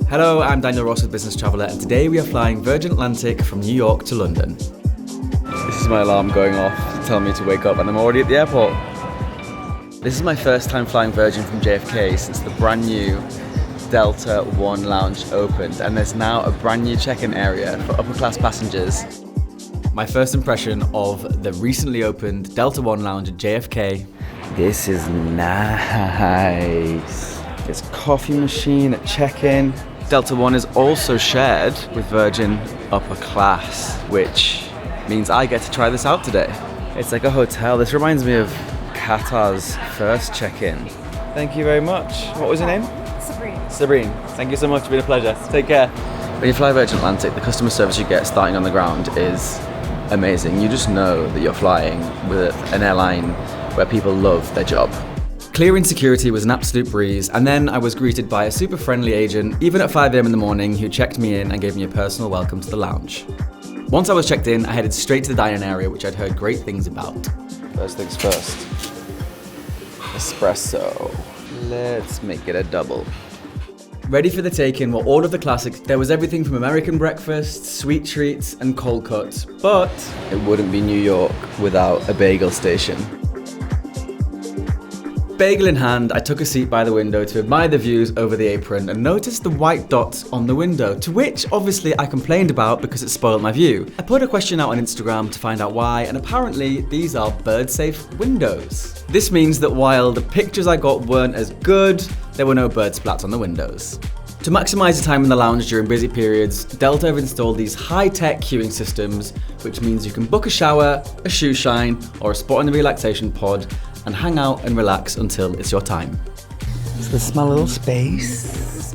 Hello, I'm Daniel Ross with Business Traveller, and today we are flying Virgin Atlantic from New York to London. This is my alarm going off, telling me to wake up, and I'm already at the airport. This is my first time flying Virgin from JFK since the brand new Delta One lounge opened, and there's now a brand new check-in area for upper class passengers. My first impression of the recently opened Delta One lounge at JFK. This is nice. It's a coffee machine at check-in. Delta One is also shared with Virgin Upper Class, which means I get to try this out today. It's like a hotel. This reminds me of Qatar's first check-in. Thank you very much. What was your name? Sabrine. Thank you so much. It's been a pleasure. Take care. When you fly Virgin Atlantic, the customer service you get starting on the ground is amazing. You just know that you're flying with an airline where people love their job. Clearing security was an absolute breeze, and then I was greeted by a super friendly agent, even at 5 a.m. in the morning, who checked me in and gave me a personal welcome to the lounge. Once I was checked in, I headed straight to the dining area, which I'd heard great things about. First things first. Espresso. Let's make it a double. Ready for the take-in were all of the classics. There was everything from American breakfast, sweet treats, and cold cuts, but it wouldn't be New York without a bagel station. Bagel in hand, I took a seat by the window to admire the views over the apron and noticed the white dots on the window, to which obviously I complained about because it spoiled my view. I put a question out on Instagram to find out why, and apparently these are bird-safe windows. This means that while the pictures I got weren't as good, there were no bird splats on the windows. To maximise the time in the lounge during busy periods, Delta have installed these high-tech queuing systems, which means you can book a shower, a shoe shine, or a spot in the relaxation pod, and hang out and relax until it's your time. Does this smell a little space?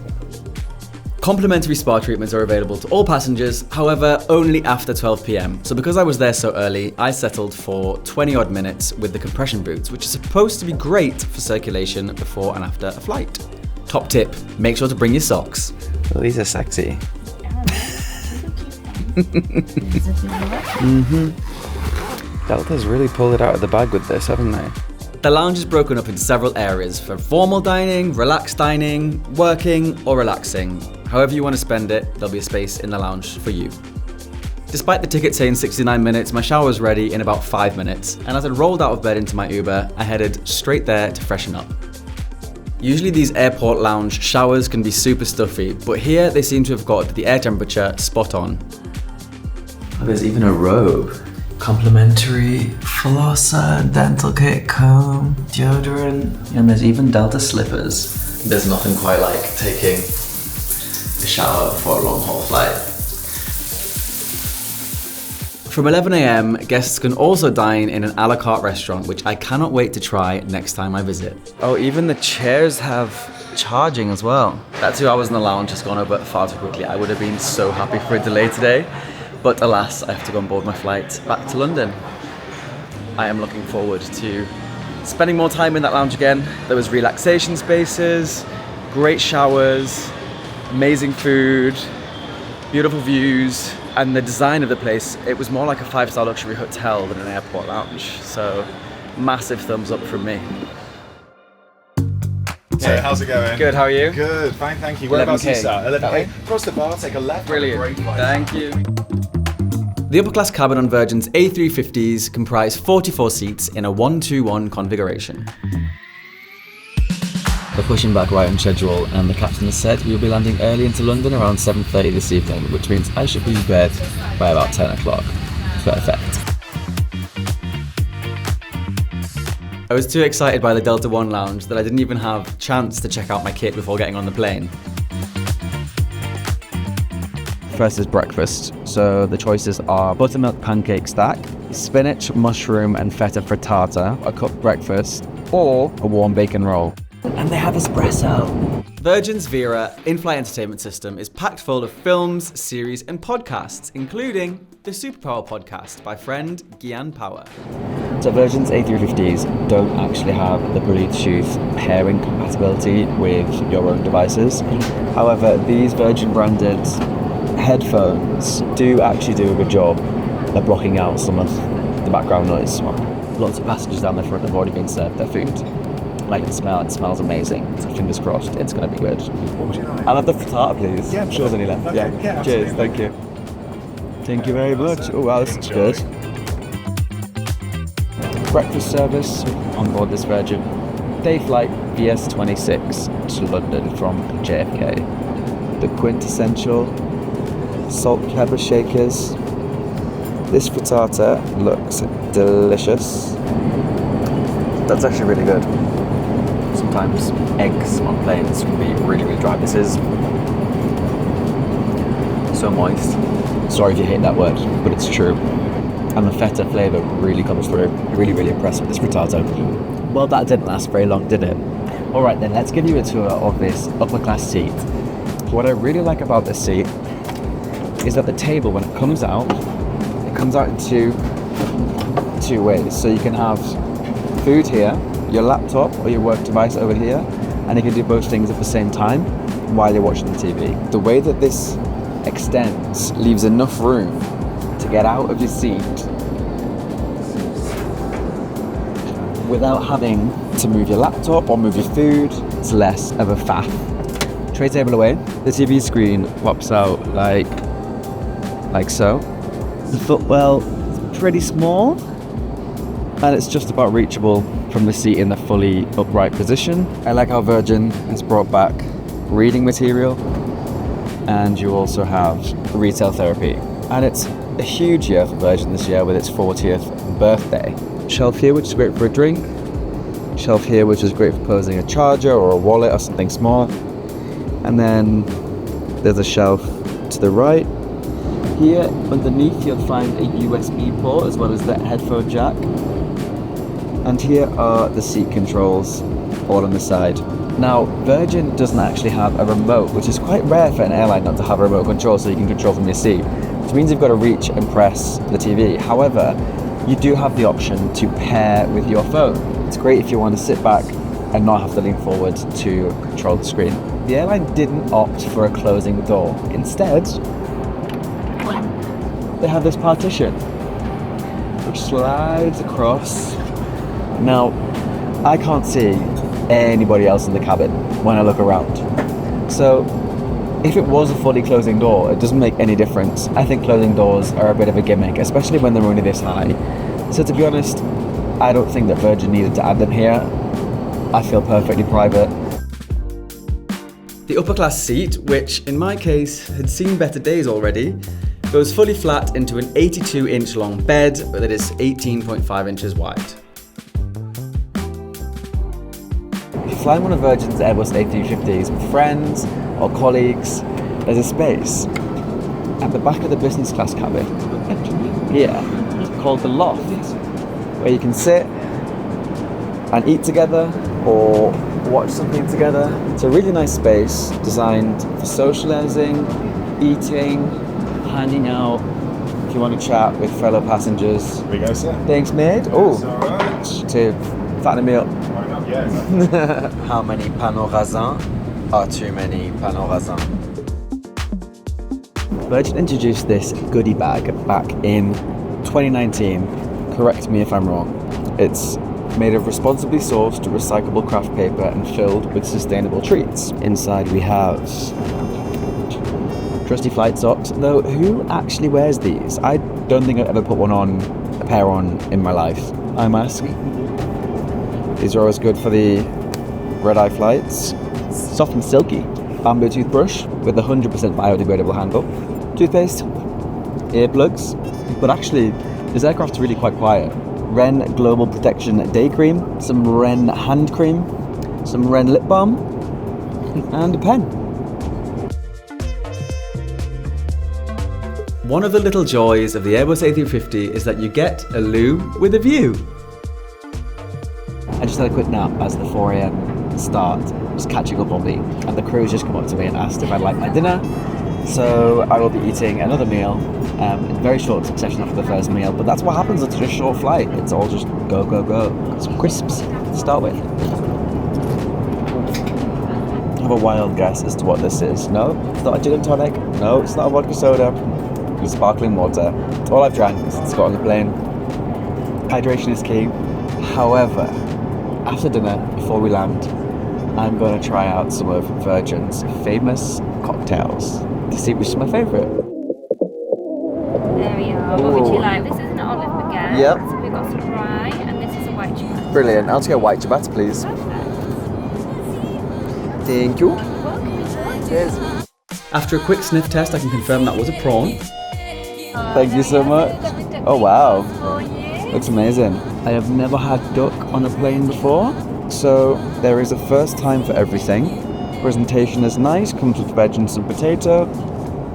Complimentary spa treatments are available to all passengers, however, only after 12 p.m. So because I was there so early, I settled for 20 odd minutes with the compression boots, which is supposed to be great for circulation before and after a flight. Top tip, make sure to bring your socks. Well, these are sexy. Delta's really pulled it out of the bag with this, haven't they? The lounge is broken up into several areas for formal dining, relaxed dining, working, or relaxing. However you want to spend it, there'll be a space in the lounge for you. Despite the ticket saying 69 minutes, my shower was ready in about 5 minutes, and as I rolled out of bed into my Uber, I headed straight there to freshen up. Usually these airport lounge showers can be super stuffy, but here they seem to have got the air temperature spot on. Oh, there's even a robe. Complimentary flosser, dental kit, comb, deodorant, and there's even Delta slippers. There's nothing quite like taking a shower for a long haul flight. From 11 a.m, guests can also dine in an a la carte restaurant, which I cannot wait to try next time I visit. Oh, even the chairs have charging as well. That 2 hours in the lounge has gone over far too quickly. I would have been so happy for a delay today. But alas, I have to go on board my flight back to London. I am looking forward to spending more time in that lounge again. There was relaxation spaces, great showers, amazing food, beautiful views, and the design of the place, it was more like a 5-star luxury hotel than an airport lounge. So massive thumbs up from me. So how's it going? Good, how are you? Good, fine, thank you. Whereabouts are you sat? 11K. Cross the bar, take a left. Brilliant, thank you. The upper class cabin on Virgin's A350s comprise 44 seats in a 1-2-1 configuration. We're pushing back right on schedule, and the captain has said we will be landing early into London around 7:30 this evening, which means I should be in bed by about 10 o'clock. Perfect. I was too excited by the Delta One lounge that I didn't even have a chance to check out my kit before getting on the plane. First is breakfast. So the choices are buttermilk pancake stack, spinach, mushroom and feta frittata, a cooked breakfast, or a warm bacon roll. And they have espresso. Virgin's Vera in-flight entertainment system is packed full of films, series and podcasts, including the Superpower podcast by friend Gian Power. So Virgin's A350s don't actually have the Bluetooth pairing compatibility with your own devices. However, these Virgin branded headphones do actually do a good job at blocking out some of the background noise. Lots of passengers down the front have already been served their food. and I can smell it smells amazing. So fingers crossed, it's going to be good. What would you like? I'll have the frittata, please. Yeah, I'm sure there's any left. Okay, yeah, Cheers, absolutely. thank you. Thank you very much. Oh wow, this looks good. Breakfast service on board this Virgin. Day flight VS26 to London from JFK. The quintessential salt pepper shakers. This frittata looks delicious. That's actually really good. Sometimes eggs on planes can be really, really dry. This is so moist. Sorry if you hate that word, but it's true. And the feta flavour really comes through. Really, really impressed with this frittata. Well, that didn't last very long, did it? Alright then, let's give you a tour of this upper class seat. What I really like about this seat is that the table, when it comes out in two ways. So you can have food here, your laptop or your work device over here, and you can do both things at the same time while you're watching the TV. The way that this extends leaves enough room to get out of your seat without having to move your laptop or move your food. It's less of a faff. Tray table away. The TV screen pops out like so. The footwell is pretty small, and it's just about reachable from the seat in the fully upright position. I like how Virgin has brought back reading material, and you also have retail therapy. And it's a huge year for Virgin this year with its 40th birthday. Shelf here, which is great for a drink. Shelf here, which is great for posing a charger or a wallet or something small. And then there's a shelf to the right. Here underneath you'll find a USB port as well as the headphone jack. And here are the seat controls all on the side. Now, Virgin doesn't actually have a remote, which is quite rare for an airline not to have a remote control so you can control from your seat, which means you've got to reach and press the TV. However, you do have the option to pair with your phone. It's great if you want to sit back and not have to lean forward to control the screen. The airline didn't opt for a closing door. Instead, they have this partition which slides across. Now, I can't see anybody else in the cabin when I look around. So if it was a fully closing door, it doesn't make any difference. I think closing doors are a bit of a gimmick, especially when they're only this high. So to be honest, I don't think that Virgin needed to add them here. I feel perfectly private. The upper class seat, which in my case had seen better days already, goes fully flat into an 82-inch long bed that is 18.5 inches wide. If you're flying one of Virgin's Airbus A350s with friends or colleagues, there's a space at the back of the business class cabin here called the loft, where you can sit and eat together or watch something together. It's a really nice space designed for socializing, eating, hanging out, if you want to chat with fellow passengers. Here we go, sir. Thanks, mate. Oh, Alright. to fatten me up. Why not? Yeah, exactly. How many paneaux raisins are too many paneaux raisins? Virgin introduced this goodie bag back in 2019. Correct me if I'm wrong. It's made of responsibly sourced recyclable craft paper and filled with sustainable treats. Inside we have trusty flight socks, though who actually wears these? I don't think I've ever put a pair on in my life. Eye mask. These are always good for the red-eye flights. Soft and silky. Bamboo toothbrush with a 100% biodegradable handle. Toothpaste. Earplugs. But actually, this aircraft's really quite quiet. Ren Global Protection Day Cream, some Ren Hand Cream, some Ren Lip Balm, and a pen. One of the little joys of the Airbus A350 is that you get a loo with a view. I just had a quick nap as the 4 a.m. start was catching up on me, and the crew's just come up to me and asked if I'd like my dinner. So I will be eating another meal in very short succession after the first meal, but that's what happens on such a short flight. It's all just go, go, go. Some crisps to start with. I have a wild guess as to what this is. No, it's not a gin and tonic. No, it's not a vodka soda. It's sparkling water. It's all I've drank since got on the plane. Hydration is key. However, after dinner, before we land, I'm going to try out some of Virgin's famous cocktails to see which is my favourite. There we are. What would you like? This is an olive baguette. Yep. So we've got some rye, and this is a white ciabatta. Brilliant. I'll just get white ciabatta, please. Thank you. Cheers. After a quick sniff test, I can confirm that was a prawn. Thank you so much. Oh wow. Looks amazing. I have never had duck on a plane before, so there is a first time for everything. Presentation is nice, comes with veg and some potato,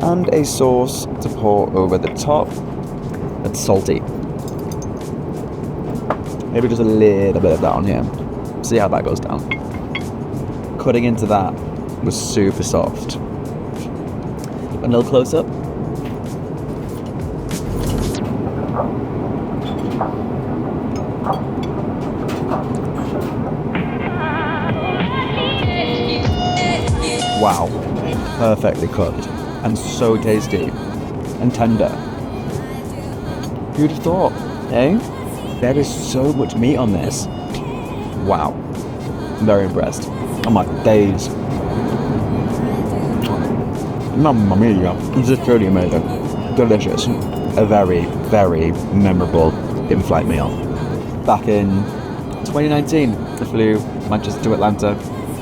and a sauce to pour over the top. It's salty. Maybe just a little bit of that on here. See how that goes down. Cutting into that was super soft. A little close up. Wow, perfectly cooked and so tasty and tender. Who'd have thought, eh? There is so much meat on this. Wow, I'm very impressed. Oh my days. Mamma mia, this is truly amazing. Delicious. A very, very memorable in-flight meal. Back in 2019, I flew Manchester to Atlanta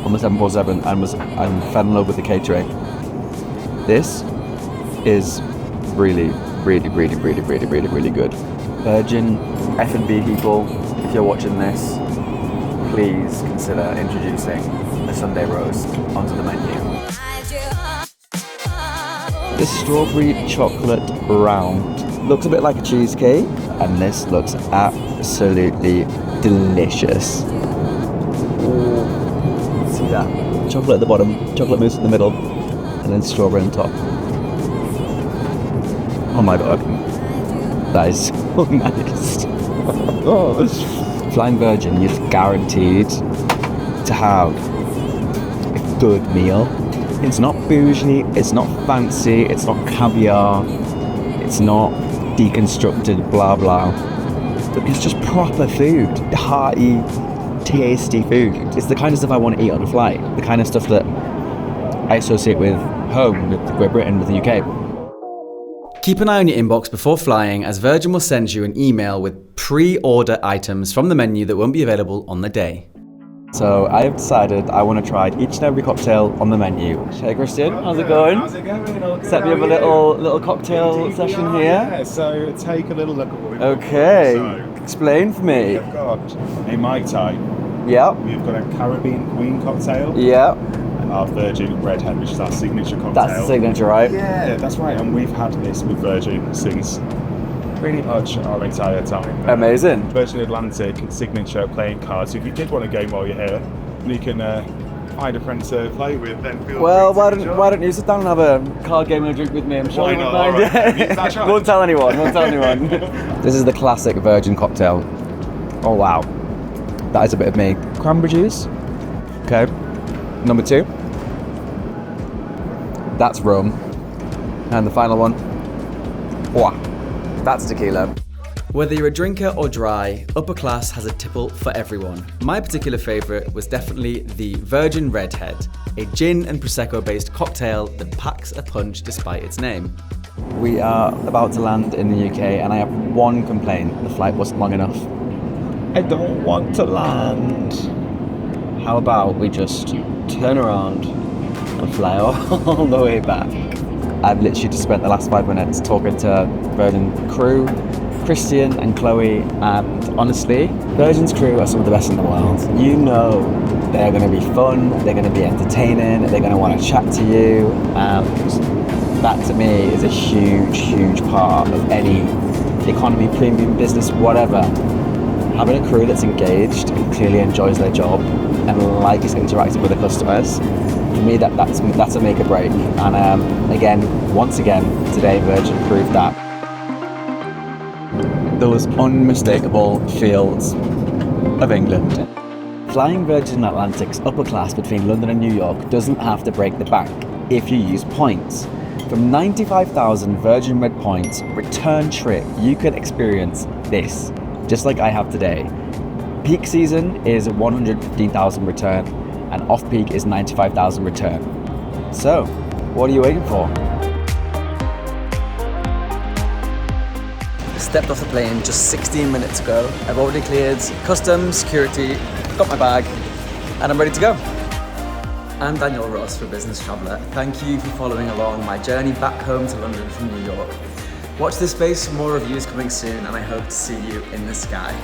on the 747 and fell in love with the catering. This is really, really, really, really, really, really, really good. Virgin F&B people, if you're watching this, please consider introducing a Sunday roast onto the menu. This strawberry chocolate round looks a bit like a cheesecake, and this looks absolutely delicious. See that? Chocolate at the bottom, chocolate mousse in the middle, and then strawberry on top. Oh my god, that is so nice. Flying Virgin, you're guaranteed to have a good meal. It's not bougie, it's not fancy, it's not caviar, it's not deconstructed blah blah. But it's just proper food, hearty, tasty food. It's the kind of stuff I want to eat on a flight, the kind of stuff that I associate with home, with Great Britain, with the UK. Keep an eye on your inbox before flying, as Virgin will send you an email with pre-order items from the menu that won't be available on the day. So I have decided I want to try each and every cocktail on the menu. Hey Christian, how's it going? How's it going? Set me up a little cocktail session here. Yeah, so take a little look at what we've got. Okay, So, explain for me. we've got a Mai Tai, Yep, we've got a Caribbean Queen cocktail, yep, our Virgin Redhead, which is our signature cocktail. that's the signature, right? Yeah, that's right, and we've had this with Virgin since pretty much our entire time. Amazing. Virgin Atlantic signature playing cards. So if you did want a game while you're here, you can find a friend to play with. Then feel Well, free to why don't you sit down and have a card game and a drink with me? I'm sure Why you won't not? mind. Alright. That's right. Won't tell anyone. This is the classic Virgin cocktail. Oh wow, that is a bit of me. Cranberry juice. Okay. Number 2. That's rum. And the final one. Wow. That's tequila. Whether you're a drinker or dry, Upper Class has a tipple for everyone. My particular favourite was definitely the Virgin Redhead, a gin and Prosecco based cocktail that packs a punch despite its name. We are about to land in the UK and I have one complaint: the flight wasn't long enough. I don't want to land. How about we just turn around and fly all the way back? I've literally just spent the last 5 minutes talking to Virgin crew, Christian and Chloe, and honestly, Virgin's crew are some of the best in the world. You know they're going to be fun, they're going to be entertaining, they're going to want to chat to you, and that to me is a huge, huge part of any economy, premium, business, whatever. Having a crew that's engaged and clearly enjoys their job and likes interacting with the customers, for me that's a make or break. And once again, today Virgin proved that. Those unmistakable fields of England. Flying Virgin Atlantic's Upper Class between London and New York doesn't have to break the bank if you use points. From 95,000 Virgin Red points return trip, you can experience this, just like I have today. Peak season is 115,000 return, and off-peak is 95,000 return. So, what are you waiting for? Stepped off the plane just 16 minutes ago. I've already cleared customs, security, got my bag, and I'm ready to go. I'm Daniel Ross for Business Traveller. Thank you for following along my journey back home to London from New York. Watch this space for more reviews coming soon, and I hope to see you in the sky.